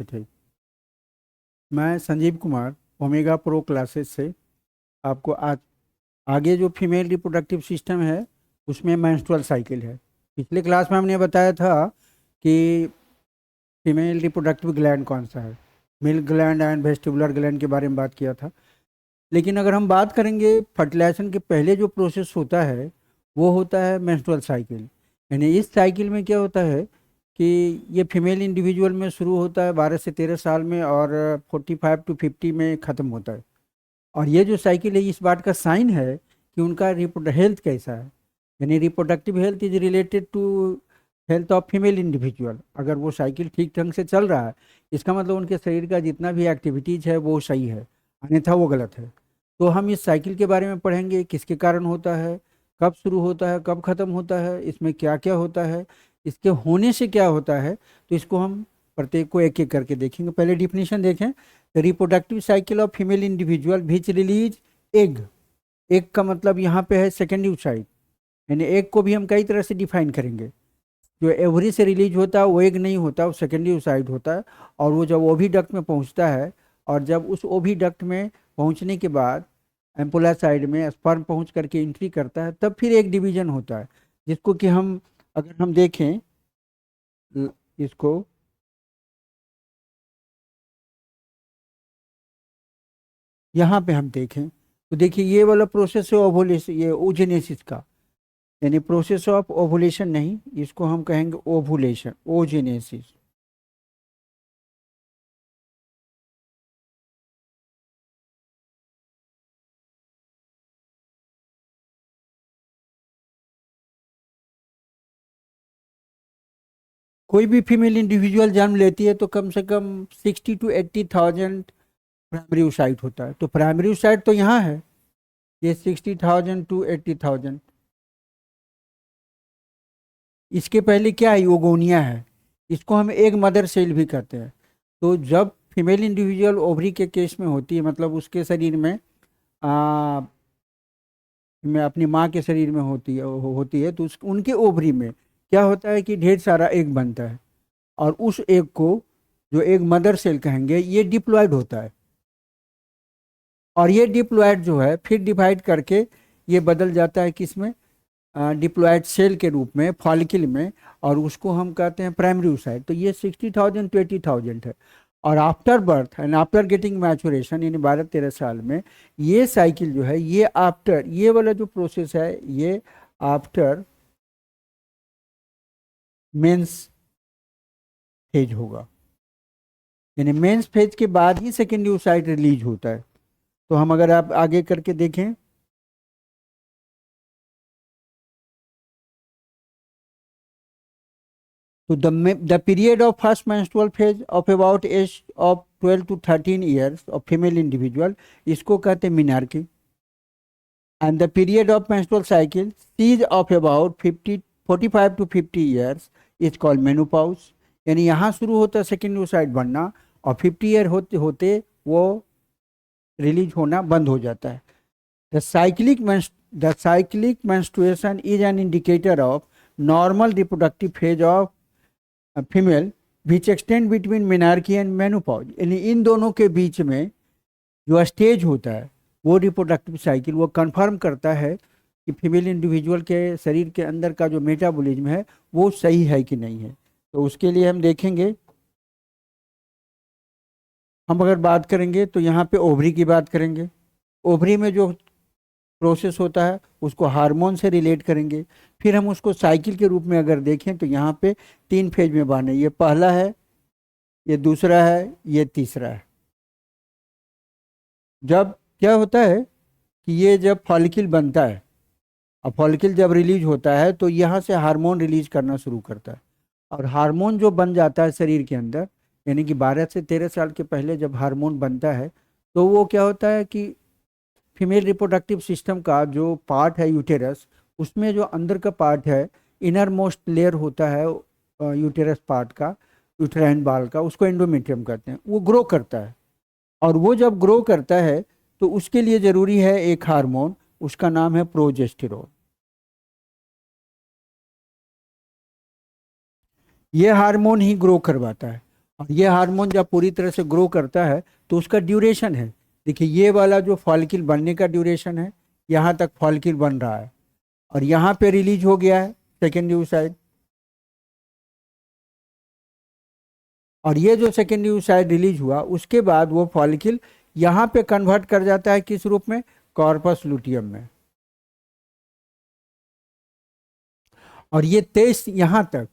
ठीक। मैं Sanjeev Kumar omega pro classes से आपको आज आगे जो फीमेल रिप्रोडक्टिव सिस्टम है उसमें मेंस्ट्रुअल साइकिल है। पिछले क्लास में हमने बताया था कि फीमेल रिप्रोडक्टिव ग्लैंड कौन सा है, milk gland and vestibular gland के बारे में बात किया था। लेकिन अगर हम बात करेंगे फर्टिलाइजेशन के पहले जो प्रोसेस होता है वो होता है मेंस्ट्रुअल साइकिल। यानी इस साइकिल में क्या होता है कि ये फीमेल इंडिविजुअल में शुरू होता है 12 से 13 साल में और 45 to 50 में ख़त्म होता है। और ये जो साइकिल है इस बात का साइन है कि उनका हेल्थ कैसा है। यानी reproductive health is related to health of female individual. अगर वो साइकिल ठीक ढंग से चल रहा है इसका मतलब उनके शरीर का जितना भी एक्टिविटीज़ है वो सही है, अन्यथा वो गलत है। तो हम इस साइकिल के बारे में पढ़ेंगे, किसके कारण होता है, कब शुरू होता है, कब खत्म होता है, इसमें क्या क्या होता है, इसके होने से क्या होता है। तो इसको हम प्रत्येक को एक एक करके देखेंगे। पहले डिफिनीशन देखें। Reproductive cycle of female individual which release egg. Egg का मतलब यहाँ पे है सेकेंडरी साइड। यानी एग को भी हम कई तरह से डिफाइन करेंगे। जो एवरी से रिलीज होता है वो एग नहीं होता, वो सेकेंडरी साइड होता है। और वो जब ओवी डक्ट में पहुँचता है और जब उस ओवी डक्ट में पहुँचने के बाद एम्पुला साइड में स्पर्म पहुँच करके एंट्री करता है तब फिर एक डिवीजन होता है, जिसको कि हम अगर हम देखें इसको यहाँ पे हम देखें तो देखिए ये वाला प्रोसेस है ओवुलेशन, ये ओजेनेसिस का। यानी प्रोसेस ऑफ ओवुलेशन नहीं, इसको हम कहेंगे ओवुलेशन, ओजेनेसिस। कोई भी फीमेल इंडिविजुअल जन्म लेती है तो कम से कम 60 to 80,000 प्राइमरी oocyte होता है। तो प्राइमरी oocyte तो यहाँ है, ये 60,000 to 80,000। इसके पहले क्या है, ओगोनिया है। इसको हम एक मदर सेल भी कहते हैं। तो जब फीमेल इंडिविजुअल ओवरी के केस में होती है, मतलब उसके शरीर में अपनी माँ के शरीर में होती है तो उनके ओवरी में क्या होता है कि ढेर सारा एग बनता है। और उस एग को जो एग मदर सेल कहेंगे ये डिप्लॉयड होता है। और ये डिप्लॉयड जो है फिर डिवाइड करके ये बदल जाता है किसमें, डिप्लॉयड सेल के रूप में, फॉलिकल में। और उसको हम कहते हैं प्राइमरी oocyte। तो ये 60,000 to 80,000 है। और after birth and after getting maturation यानी 12-13 साल में ये साइकिल जो है ये आफ्टर, ये वाला जो प्रोसेस है ये आफ्टर मेंस फेज होगा। यानी मेंस फेज के बाद ही सेकेंडरी oocyte रिलीज होता है। तो हम अगर आप आगे करके देखें तो the period of first menstrual phase of about age of 12 to 13 years of female individual, इसको कहते हैं menarche. and the period of menstrual cycle is of about 45 to 50 years is called menopause। यानी यहाँ शुरू होता है सेकेंडरी oocyte बनना और 50 ईयर होते होते वो रिलीज होना बंद हो जाता है। The cyclic menstruation is an indicator of normal reproductive phase of female which extend between menarche and menopause. यानी इन दोनों के बीच में जो स्टेज होता है वो रिप्रोडक्टिव साइकिल वो कंफर्म करता है कि फीमेल इंडिविजुअल के शरीर के अंदर का जो मेटाबॉलिज्म है वो सही है कि नहीं है। तो उसके लिए हम देखेंगे, हम अगर बात करेंगे तो यहाँ पे ओवरी की बात करेंगे। ओवरी में जो प्रोसेस होता है उसको हार्मोन से रिलेट करेंगे। फिर हम उसको साइकिल के रूप में अगर देखें तो यहाँ पे 3 फेज में बांटे, ये पहला है, ये दूसरा है, ये तीसरा है। जब क्या होता है कि ये जब फॉलिकल बनता है और फॉलिकल जब रिलीज होता है तो यहाँ से हार्मोन रिलीज करना शुरू करता है। और हार्मोन जो बन जाता है शरीर के अंदर, यानी कि 12 से 13 साल के पहले जब हार्मोन बनता है तो वो क्या होता है कि फीमेल रिप्रोडक्टिव सिस्टम का जो पार्ट है यूटेरस, उसमें जो अंदर का पार्ट है, इनर मोस्ट लेयर होता है यूटेरस पार्ट का, यूटेराइन बाल का, उसको एंडोमेट्रियम कहते हैं, वो ग्रो करता है। और वो जब ग्रो करता है तो उसके लिए ज़रूरी है एक हार्मोन, उसका नाम है प्रोजेस्टेरोन। ये हार्मोन ही ग्रो करवाता है। और ये हार्मोन जब पूरी तरह से ग्रो करता है तो उसका ड्यूरेशन है। देखिए ये वाला जो फॉलिकल बनने का ड्यूरेशन है, यहाँ तक फॉलिकल बन रहा है और यहाँ पे रिलीज हो गया है सेकेंडरी oocyte। और ये जो सेकेंडरी oocyte रिलीज हुआ उसके बाद वो फॉलिकल यहाँ पे कन्वर्ट कर जाता है किस रूप में, कॉर्पस लुटियम में। और ये 23 यहाँ तक,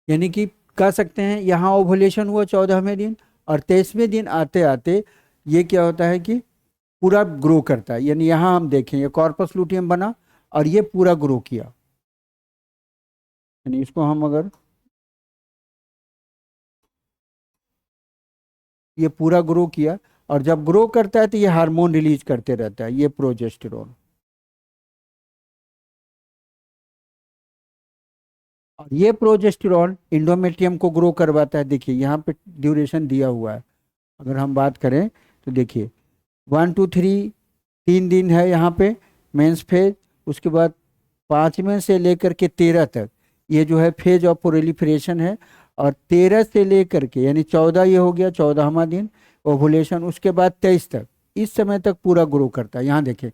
यानी कि कह सकते हैं यहाँ ओवुलेशन हुआ 14वें दिन और 23वें दिन आते आते ये क्या होता है कि पूरा ग्रो करता है। यानी यहाँ हम देखें ये कॉर्पस लुटियम बना और ये पूरा ग्रो किया। यानी इसको हम अगर ये पूरा ग्रो किया और जब ग्रो करता है तो ये हार्मोन रिलीज करते रहता है, ये प्रोजेस्टेरोन। और ये प्रोजेस्टेरोन इंडोमेट्रियम को ग्रो करवाता है। देखिए यहाँ पे ड्यूरेशन दिया हुआ है, अगर हम बात करें तो देखिए 1 2 3 3 दिन है यहाँ पे मेंस फेज, उसके बाद 5वें से लेकर के 13 तक ये जो है फेज ऑफ प्रोलिफरेशन है। और 13 से लेकर के यानी 14 ये हो गया 14वां दिन ओवुलेशन, उसके बाद 23 तक इस समय तक पूरा ग्रो करता है। यहाँ देखें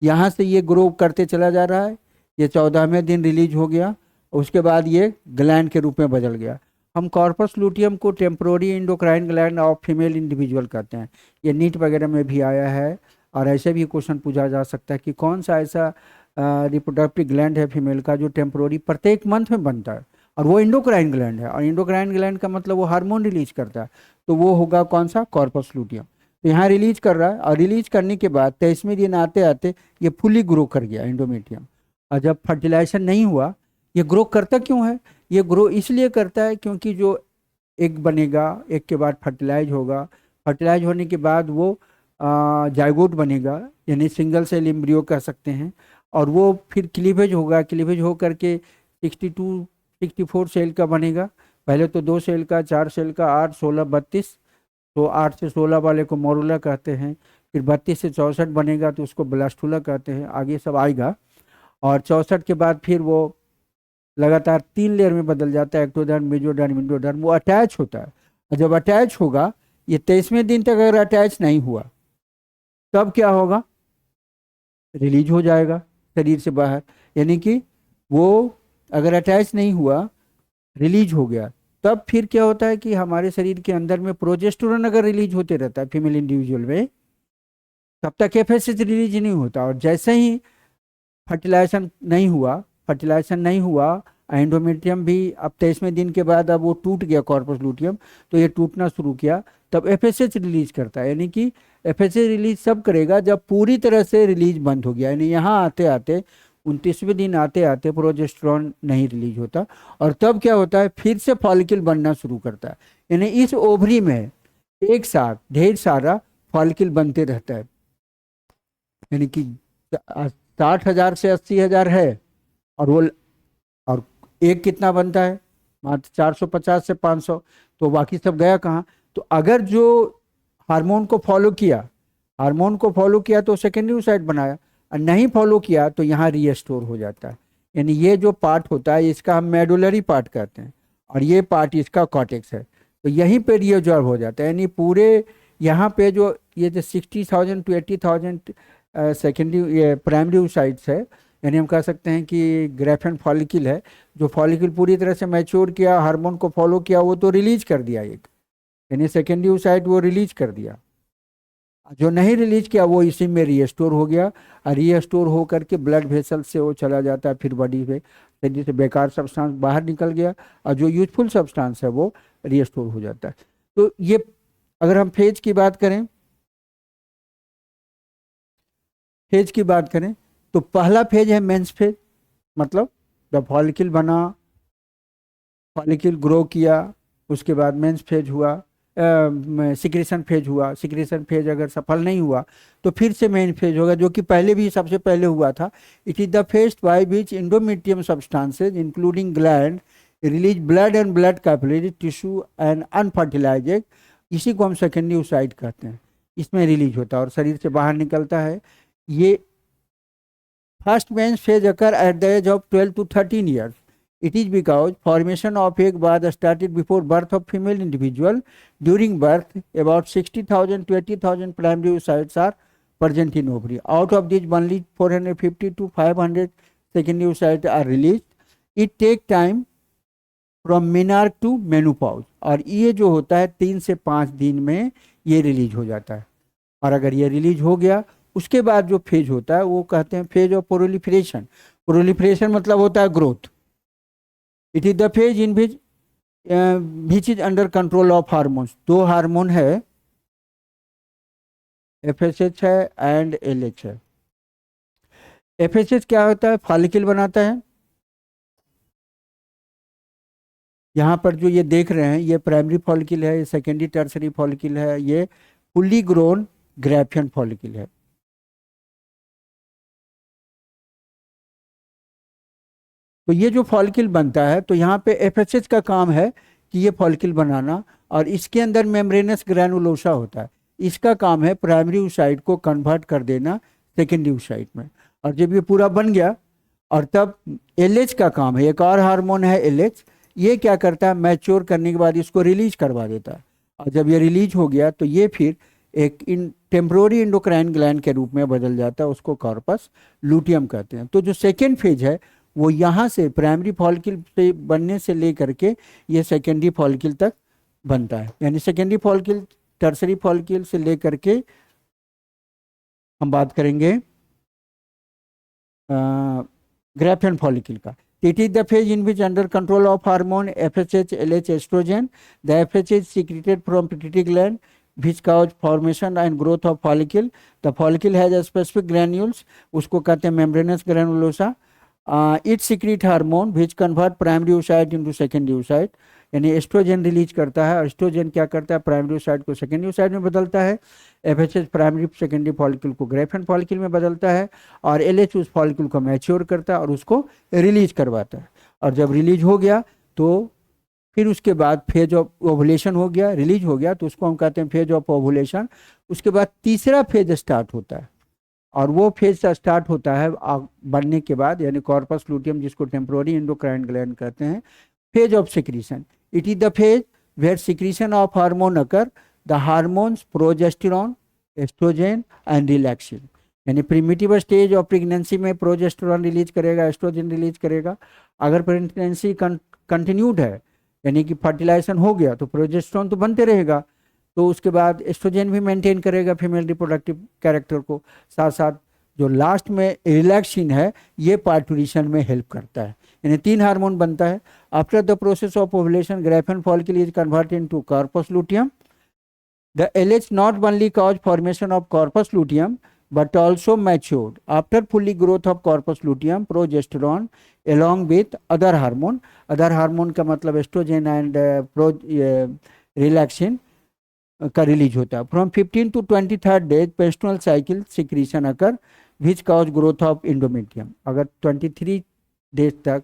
यहाँ से ये ग्रो करते चला जा रहा है, ये 14वें दिन रिलीज हो गया, उसके बाद ये ग्लैंड के रूप में बदल गया। हम कॉर्पस लुटियम को temporary endocrine gland of female individual कहते हैं। ये नीट वगैरह में भी आया है और ऐसे भी क्वेश्चन पूछा जा सकता है कि कौन सा ऐसा रिप्रोडक्टिव ग्लैंड है फीमेल का जो टेम्पोररी प्रत्येक मंथ में बनता है और वो इंडोक्राइन ग्लैंड है। और इंडोक्राइन ग्लैंड का मतलब वो हार्मोन रिलीज करता है, तो वो होगा कौन सा, कॉर्पस लुटियम। तो यहाँ रिलीज कर रहा है और रिलीज करने के बाद 23वें दिन आते आते ये फुली ग्रो कर गया इंडोमेट्रियम। और जब फर्टिलाइजेशन नहीं हुआ, ये ग्रो करता क्यों है, ये ग्रो इसलिए करता है क्योंकि जो एग बनेगा, एग के बाद फर्टिलाइज होगा, फर्टिलाइज होने के बाद वो जाइगोट बनेगा यानी सिंगल सेल एम्ब्रियो कह सकते हैं। और वो फिर क्लीवेज होगा, क्लीवेज हो करके 62 64 सेल का बनेगा। पहले तो 2 सेल का, 4 सेल का, 8 16 32, तो 8 से 16 वाले को मोरुला कहते हैं। फिर 32 से 64 बनेगा तो उसको ब्लास्टुला कहते हैं, आगे सब आएगा। और 64 के बाद फिर वो लगातार 3 लेयर में बदल जाता है, एक्टोडर्म, मेसोडर्म, इंडोडर्म, वो अटैच होता है। और जब अटैच होगा, ये 23वें दिन तक अगर अटैच नहीं हुआ तब क्या होगा, रिलीज हो जाएगा शरीर से बाहर। यानी कि वो अगर अटैच नहीं हुआ, रिलीज हो गया, तब फिर क्या होता है कि हमारे शरीर के अंदर में प्रोजेस्टेरोन अगर रिलीज होते रहता है फीमेल इंडिविजुअल में, तब तक एफएसएच रिलीज नहीं होता। और जैसे ही फर्टिलाइजेशन नहीं हुआ, फर्टिलाइजेशन नहीं हुआ, एंडोमेट्रियम भी अब 23वें दिन के बाद अब वो टूट गया कॉर्पस लुटियम, तो ये टूटना शुरू किया, तब एफएसएच रिलीज करता है। यानी कि एफएसएच रिलीज सब करेगा जब पूरी तरह से रिलीज बंद हो गया। यानी यहाँ आते आते 29वें दिन आते आते प्रोजेस्टेरोन नहीं रिलीज होता और तब क्या होता है, फिर से फॉलिकल बनना शुरू करता है। यानी इस ओवरी में एक साथ ढेर सारा फॉलिकल बनते रहता है। यानी कि 60,000 से 80,000 है और वो, और एक कितना बनता है, मात्र 450 से 500, तो बाकी सब गया कहाँ। तो अगर जो हार्मोन को फॉलो किया, हार्मोन को फॉलो किया तो सेकेंडरी oocyte बनाया, और नहीं फॉलो किया तो यहाँ रीस्टोर हो जाता है। यानी ये जो पार्ट होता है इसका हम मेडुलरी पार्ट कहते हैं और ये पार्ट इसका कॉर्टेक्स है, तो यहीं पे रीअब्जॉर्ब हो जाता है। यानी पूरे यहाँ पे जो ये जो 60,000 to 80,000 सेकेंडरी प्राइमरी oocytes है, यानी हम कह सकते हैं कि ग्रेफेन फॉलिकल है, जो फॉलिकल पूरी तरह से मैच्योर किया, हार्मोन को फॉलो किया, वो तो रिलीज कर दिया एक, यानी सेकेंडरी oocyte वो रिलीज कर दिया। जो नहीं रिलीज किया वो इसी में रीस्टोर हो गया, और रीस्टोर हो करके ब्लड वेसल से वो चला जाता है फिर बॉडी में, शरीर से बेकार सब्सटेंस बाहर निकल गया और जो यूजफुल सब्सटेंस है वो रीस्टोर हो जाता है। तो ये अगर हम फेज की बात करें, फेज की बात करें तो पहला फेज है मेंस फेज, मतलब जब फॉलिकल बना, फॉलिकल ग्रो किया, उसके बाद मेंस फेज हुआ, सिक्रेशन फेज हुआ, सिक्रेशन फेज अगर सफल नहीं हुआ तो फिर से मेन फेज होगा, जो कि पहले भी सबसे पहले हुआ था। It is the phase by which endometrium substances including gland release blood and blood capillary tissue and unfertilised, इसी को हम सेकेंडरी oocyte कहते हैं। इसमें रिलीज होता है और शरीर से बाहर निकलता है। ये first menses occur at the age of 12 to 13 years, It is because formation of egg was started before birth of female individual. During birth, about 60,000 to 80,000 primary oocytes are present in ovary. Out of these, only 450 to 500 secondary oocytes are released. It take time from menarche to menopause, और ये जो होता है 3 से 5 दिन में ये release हो जाता है। और अगर ये रिलीज हो गया, उसके बाद जो फेज होता है वो कहते हैं फेज ऑफ प्रोलिफरेशन। प्रोलिफरेशन मतलब होता है growth. It is the phase in which is under control of hormones. 2 hormone है, FSH है एंड LH है। FSH क्या होता है? फॉलिकल बनाता है। यहाँ पर जो ये देख रहे हैं ये प्राइमरी फॉलिकल है, ये सेकेंडरी टर्सरी फॉलिकल है, ये फुल्ली ग्रोन ग्रैफियन फॉलिकल है। तो ये जो फॉलिकल बनता है, तो यहाँ पे FSH का काम है कि ये फॉलिकल बनाना, और इसके अंदर मेम्ब्रेनस ग्रैनुलोसा होता है। इसका काम है प्राइमरी oocyte को कन्वर्ट कर देना सेकेंडरी oocyte में। और जब ये पूरा बन गया, और तब LH का काम है, एक और हार्मोन है LH, ये क्या करता है? मैच्योर करने के बाद इसको रिलीज करवा देता है। और जब ये रिलीज हो गया तो ये फिर एक टेम्पोररी एंडोक्राइन ग्लैंड के रूप में बदल जाता है, उसको कॉर्पस लूटियम कहते हैं। तो जो सेकेंड फेज है वो यहाँ से प्राइमरी फॉलिकल से बनने से लेकर के ये सेकेंडरी फॉलिकल तक बनता है। यानी सेकेंडरी फॉलिकल टर्सरी फॉलिकल से लेकर के हम बात करेंगे ग्रैफियन फॉलिकल का। It is the phase in which under control of hormone FSH, LH, estrogen, the FSH is secreted from pituitary gland, which cause formation and growth of follicle. The follicle has a specific granules, उसको कहते हैं membranous granulosa. It secrete hormone which convert primary oocyte into secondary oocyte. यानी oestrogen release करता है, और oestrogen क्या करता है? प्राइमरी oocyte को सेकेंडरी oocyte में बदलता है। FSH प्राइमरी सेकेंडरी फॉलिकल को ग्रैफियन फॉलिकल में बदलता है, और LH उस फॉलिकल को मैच्योर करता है और उसको रिलीज करवाता है। और जब रिलीज हो गया तो फिर उसके बाद फेज ऑफ ओवुलेशन हो गया, रिलीज हो गया, तो उसको हम कहते हैं फेज ऑफ ओवुलेशन। उसके बाद तीसरा फेज स्टार्ट होता है, और वो फेज स्टार्ट होता है बनने के बाद, यानी कॉर्पस लूटियम, जिसको टेम्पोररी एंडोक्राइन ग्लैंड कहते हैं। Phase of secretion, it is the phase where secretion of hormone occur, the hormones progesterone, estrogen and relaxin। यानी प्रिमिटिव स्टेज ऑफ प्रेगनेंसी में प्रोजेस्टेरॉन रिलीज करेगा, एस्ट्रोजन रिलीज करेगा। अगर pregnancy continued है, यानी कि फर्टिलाइजेशन हो गया, तो प्रोजेस्टेरॉन तो बनते रहेगा, तो उसके बाद एस्ट्रोजन भी मेंटेन करेगा फीमेल रिप्रोडक्टिव कैरेक्टर को। साथ साथ जो लास्ट में रिलैक्सिन है, ये पार्टुरेशन में हेल्प करता है। यानी 3 हार्मोन बनता है। After the process of ovulation, graafian follicle is converted into corpus luteum. The LH not only cause formation of corpus luteum but also matured. After fully growth of corpus luteum, progesterone along with other hormone का मतलब oestrogen and relaxin का release होता है। From 15 to 23rd days postural cycle secretion occur which cause growth of endometrium. अगर 23 days तक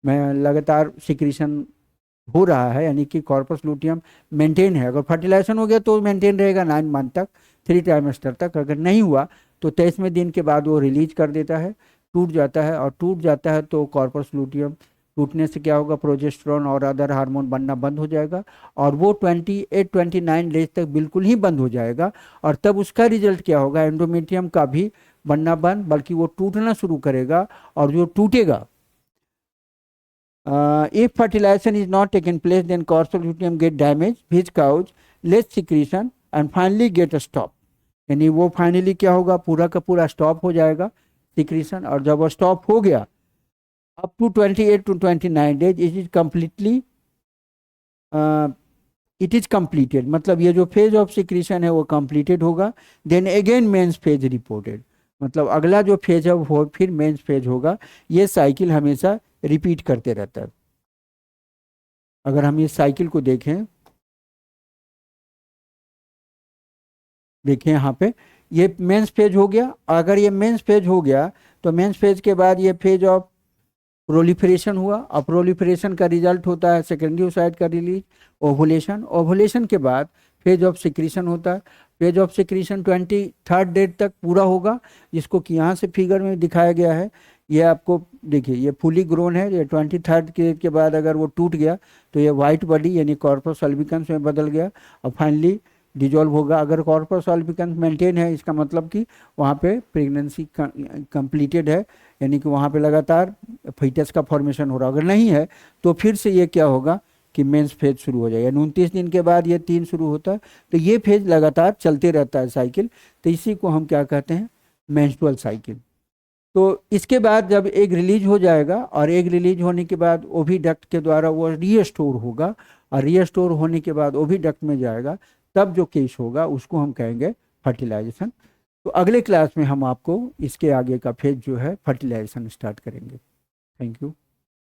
में लगातार secretion हो रहा है, यानी कि कॉर्पस लूटियम मेंटेन है। अगर फर्टिलाइजेशन हो गया तो मेंटेन रहेगा 9 मंथ तक, 3 ट्राइमेस्टर तक। अगर नहीं हुआ तो 23वें दिन के बाद वो रिलीज कर देता है, टूट जाता है। और टूट जाता है तो कॉर्पस लूटियम टूटने से क्या होगा? प्रोजेस्टेरॉन और अदर हार्मोन बनना बंद हो जाएगा, और वो 28-29 डेज तक बिल्कुल ही बंद हो जाएगा। और तब उसका रिजल्ट क्या होगा? एंडोमेट्रियम का भी बनना बंद, बल्कि वो टूटना शुरू करेगा। और जो टूटेगा, if fertilization is not taken place, then corpus luteum get damaged, which cause less secretion and finally get a stop। यानी वो फाइनली क्या होगा? पूरा का पूरा स्टॉप हो जाएगा सिक्रीशन। और जब वो स्टॉप हो गया, up to 28 to 29 days it is completely it is completed. मतलब ये जो फेज ऑफ सिक्रीशन है वो कंप्लीटेड होगा। Then again menses reported, मतलब अगला जो फेज है वो फिर मेंस फेज होगा। ये साइकिल हमेशा रिपीट करते रहता है। अगर हम इस साइकिल को देखें, देखिए यहाँ पे ये मेंस फेज हो गया। अगर ये मेंस फेज हो गया तो मेंस फेज के बाद ये फेज ऑफ प्रोलिफरेशन हुआ, और प्रोलिफरेशन का रिजल्ट होता है सेकेंडरी oocyte का रिलीज, ओवुलेशन। ओवुलेशन के बाद फेज ऑफ सिक्रीशन होता है। Phase of secretion 23rd date तक पूरा होगा, जिसको कि यहाँ से फिगर में दिखाया गया है। ये आपको देखिए, ये फुली ग्रोन है, ये 23rd के बाद अगर वो टूट गया तो ये वाइट बॉडी यानी कॉर्पस अल्बिकन्स में बदल गया और फाइनली डिजॉल्व होगा। अगर कॉर्पस अल्बिकन्स मेंटेन है, इसका मतलब कि वहाँ पे प्रेगनेंसी कंप्लीटेड है, यानी कि वहाँ पे लगातार फीटस का फॉर्मेशन हो रहा। अगर नहीं है तो फिर से ये क्या होगा कि मेंस फेज शुरू हो जाएगा। 29 दिन के बाद ये 3 शुरू होता है, तो ये फेज लगातार चलते रहता है साइकिल, तो इसी को हम क्या कहते हैं, मेंस्ट्रुअल साइकिल। तो इसके बाद जब एग रिलीज हो जाएगा और एग रिलीज होने के बाद ओविडक्ट के द्वारा वो रीस्टोर होगा और रीस्टोर होने के बाद ओविडक्ट में जाएगा, तब जो केस होगा उसको हम कहेंगे फर्टिलाइजेशन। तो अगले क्लास में हम आपको इसके आगे का फेज जो है फर्टिलाइजेशन स्टार्ट करेंगे। Thank you.